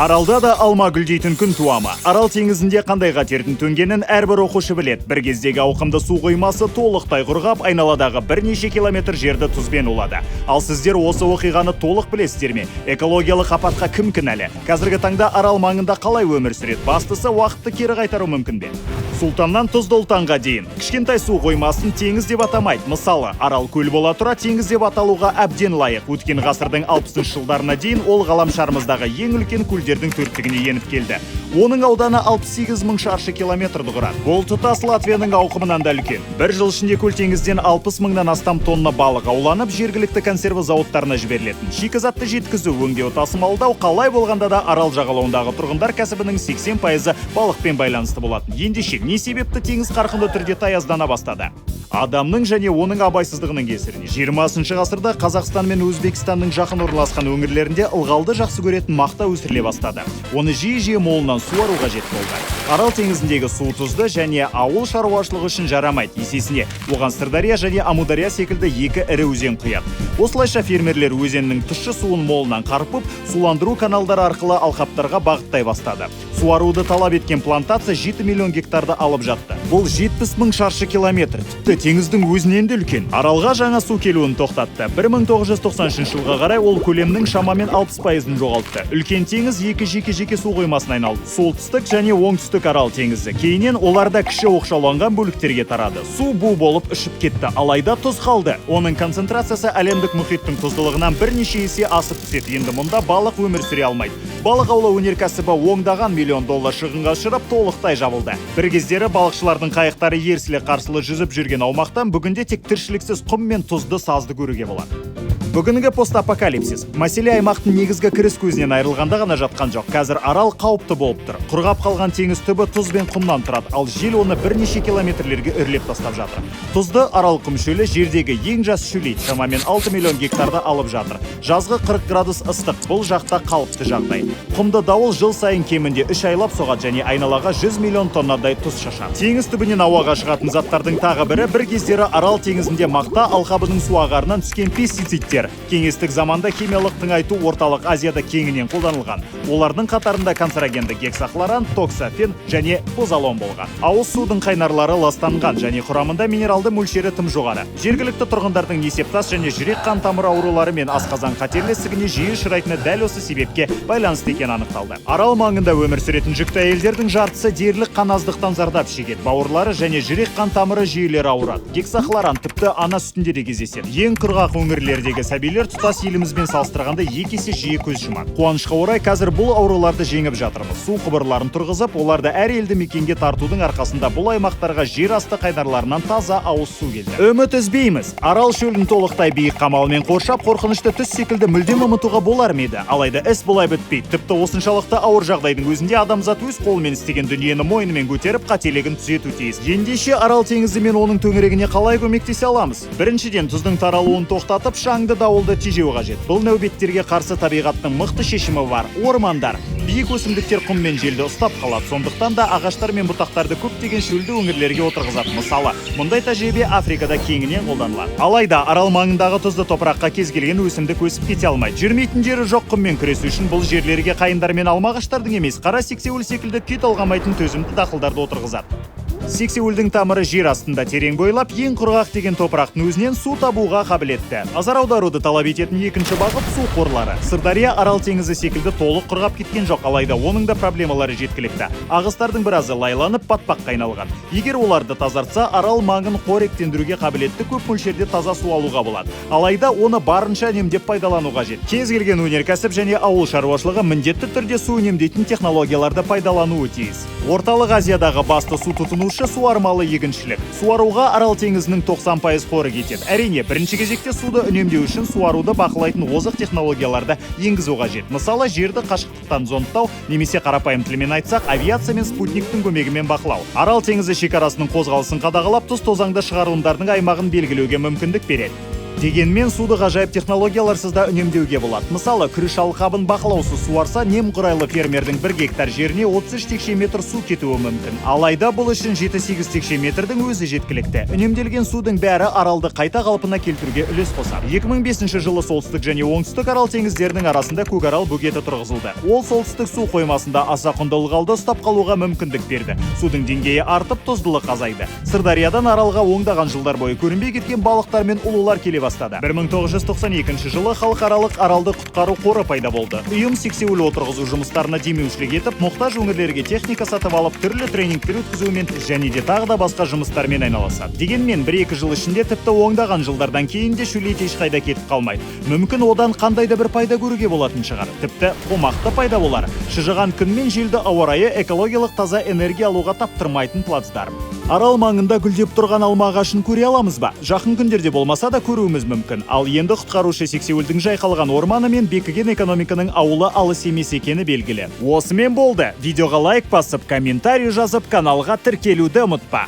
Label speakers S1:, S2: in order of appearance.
S1: Аралда да алма гүлдейтін күн туама. Арал теңізінде қандай қатердің төнгенін әрбір оқушы білет. Бір кездегі ауқымды су қоймасы толықтай құрғап, айналадағы бірнеше километр жерді тұзбен улады. Ал сіздер осы оқиғаны толық білесіздер ме? Экологиялық апатқа кім кінәлі? Қазіргі таңда Арал маңында қалай өмір сүреді? Бастысы уақытты кері қайтару мүмкін бе? Сұлтаннан Тұздолтанға дейін кішкентай су қоймасын теңіз деп атамайды. Мысалы, Арал көл бола тұра теңіз деп аталуға әбден лайық. Өткен ғасырдың 60 жылдарына дейін ол ғаламшарымыздағы ең үлкен көлдердің төрттігіне еніп келді. Оның ауданы 68 мың шаршы километрді құрады. Бұл тұтас Латвияның ауқымынан да үлкен. Бір жыл ішінде көл теңізден 60 мыңнан астам тонна балық ауланып, жергілікті консерва зауыттарына жіберілетін. Шикізатты жеткізу, өңдеу, тасымалдау қалай болғанда да Арал жағалауындағы тұрғындар кәсібінің 80% балықпен байланысты болатын. Ендеше не себепті теңіз қарқынды түрде таяздана бастады? Адамның және оның абайсыздығының кесірінен 20 ғасырда Қазақстан мен Өзбекстанның жақын орналасқан өңірлерінде ылғалды жақсы көретін мақта өсіріле бастады. Оны жиі молынан суару қажет болды. Арал теңізіндегі су тұзды және ауыл шаруашылығы үшін жарамайды. Есесіне, оған Сырдария және Амудария секілді екі ірі өзен құяды. Осылайша фермерлер өзеннің тұщы суын молынан қарпып, суландыру каналдары арқылы алқаптарға бағыттай бастады. Суаруды талап еткен плантация 7 миллион гектарды алып жатты. Бұл 70 мың шаршы километр. Тіпті теңіздің өзінен де үлкен. Аралға жаңа су келуін тоқтатты. 1990 жылға қарай ол көлемнің шамамен 60%-ын жоғалтты. Үлкен теңіз екі жеке су қоймасына айналды. Солтүстік және оңтүстік Арал теңізі. Кейіннен оларда кіші оқшауланған бөліктерге тарады. Су бу болып ішіп кетті. Алайда тұз қалды. Оның концентрациясы әлемдік мұхиттың тұздылығынан бірнеше есе асып түседі. Енді мұнда балық өмір сүре алмайды. Балық аулау өнеркәсібі оңдаған миллион доллар шығынға ұшырап толықтай жабылды. Бір кездері балықшылардың қайықтары ерсілі-қарсылы жүзіп жүрген аумақтан бүгінде тек тіршіліксіз құм мен тұзды сазды көруге болады. Бүгінгі постапокалипсис мәселе аймақтың негізгі кіріс көзінен айырылғанда ғана жатқан жоқ. Қазір Арал қауіпті болып тұр. Құрғап қалған теңіз түбі тұз бен құмнан тұрады, ал жел оны бірнеше километрлерге үрлеп тастап жатыр. Тұзды Арал құм шөлі жердегі ең жас шөлейді, шамамен 6 миллион гектарды алып жатыр. Жазғы 40 градус ыстық, бұл жақта қалыпты жағдай. Құмды дауыл жыл сайын кемінде 3 айлап соғады және айналаға 100 миллион тоннадай тұз шашады. Теңіз түбінен ауаға шығатын заттардың тағы бірі бір кездері Арал теңізінде мақта алқабының су ағарынан түскен пестицидтер. Кеңестік заманда химиялық тыңайту орталық Азияда кеңінен қолданылған. Олардың қатарында канцерогенді гексахлоран, токсофен және позалон болған. Ауыз судың қайнарлары ластанған және құрамында минералды мөлшері тым жоғары. Жергілікті тұрғындардың несептас және жүрек қан тамыр аурулары мен асқазан қатерлі ісігіне жиі ұшырайтыны дәл осы себепке байланысты екені анықталды. Арал маңында өмір сүретін жүкті әйелдердің жартысы дерлік қаназдықтан зардап шегеді. Бауырлары және жүрек қан тамыры жүйелері ауырады. Гексахлоран тіпті ана сүтінде де кездеседі. Ең құрғақ өңірлердегі сәбилер тұтас елімізбен салыстырғанда екі есе жиі көз жұмады. Қуанышқа орай қазір бұл ауруларды жеңіп жатырмыз. Су құбырларын тұрғызып, оларды әр елді мекенге тартудың арқасында бұл аймақтарға жер асты қайнарларынан таза ауыз су келді. Үміт үзбейміз. Арал шөлін толықтай биік қамалмен қоршап, қорқынышты түс секілді мүлдем ұмытуға болар ма еді? Алайда іс бұлай бітпейді. Тіпті осыншалықты ауыр жағдайдың өзінде адамзат өз қолымен істеген дүниені мойнымен көтеріп, қателігін түзету тиіс. Ендеше Арал теңізі мен оның төңірегіне қалай көмектесе аламыз? Біріншіден, тұздың таралуын тоқтатып, шаңды дауылды тежеу қажет. Бұл нәубеттерге қарсы табиғаттың мықты шешімі бар. Ормандар. Биік өсімдіктер құм мен желді ұстап қалады. Сондықтан да ағаштар мен бұтақтарды көптеген шөлді өңірлерге отырғызады. Мысалы, мұндай тәжірибе Африкада кеңінен қолданылады. Алайда Арал маңындағы тұзды топыраққа кез келген өсімдік өсіп кете алмайды. Жүрмейтін жері жоқ. Құммен күресу үшін бұл жерлерге қайындар мен алма ағаштардың емес, қара сексеуіл секілді күй талғамайтын төзімді дақылдарды отырғызады. Сексеуілдің тамыры жер астында терең бойлап, ең құрғақ деген топырақтың өзінен су табуға қабілетті. Назар аударуды талап ететін екінші бағыт су қорлары. Сырдария Арал теңізі секілді толық құрғап кеткен жоқ, алайда оның да проблемалары жеткілікті. Ағыстардың біразы лайланып, батпаққа айналған. Егер оларды тазартса, Арал маңын қоректендіруге қабілетті көп мөлшерде таза су алуға болады. Алайда оны барынша үнемдеп пайдалану қажет. Кез келген өнеркәсіп және ауыл шаруашылығы міндетті түрде су үнемдейтін технологияларды пайдалануы тиіс. Орталық Азиядағы басты су тұтынушы суармалы егіншілік. Суаруға Арал теңізінің 90% қоры кетеді. Әрине, бірінші кезекте суды үнемдеу үшін суаруды бақылайтын озық технологияларды енгізу қажет. Мысалы, жерді қашықтықтан зондтау, немесе қарапайым тілмен айтсақ, авиация мен спутниктің көмегімен бақылау. Арал теңізі шекарасының қозғалысын қадағалап, тұз тозаңды шығарылымдардың аймағын белгілеуге мүмкіндік береді. Дегенмен суды ғажайып технологияларсыз да үнемдеуге болады. Мысалы, күріш алқабын бақылаусыз суарса, немқұрайлы фермердің 1 гектар жеріне 33 текше метр су кетуі мүмкін. Алайда бұл үшін 7-8 текше метрдің өзі жеткілікті. Үнемделген судың бәрі аралды қайта қалпына келтіруге үлес қосады. 2005 жылы солтүстік және оңтүстік арал теңіздерінің арасында көкарал бөгеті тұрғызылды. Ол солтүстік су қоймасында аса құнды ылғалды ұстап қалуға мүмкіндік берді. Судың деңгейі артып, тұздылық азайды. Сырдариядан аралға оңдаған жылдар бойы көрінбей кеткен балықтар мен ұлулар келе бастады. 1992 жылы халықаралық аралды құтқару қоры пайда болды. Ұйым сексеуіл отырғызу жұмыстарына демеушілік етіп, мұқтаж өңірлерге техника сатып алып, түрлі тренингтер өткізумен және де тағы да басқа жұмыстармен айналысады. Дегенмен 1-2 жыл ішінде тіпті оңдаған жылдардан кейін де шөлейт ешқайда кетіп қалмайды. Мүмкін одан қандай да бір пайда көруге болатын шығар. Тіпті қомақты пайда болар. Шыжыған күн мен желді ауа райы экологиялық таза энергия алуға таптырмайтын плацдарм. Арал маңында гүлдеп тұрған алма ағашын көре аламыз ба? Жақын күндерде болмаса да көруіміз мүмкін. Ал енді құтқарушы сексеуілдің жайқалған орманы мен бекіген экономиканың ауылы алыс емес екені белгілі. Осымен болды. Видеоға лайк басып, комментарий жазып, каналға тіркелуді ұмытпа.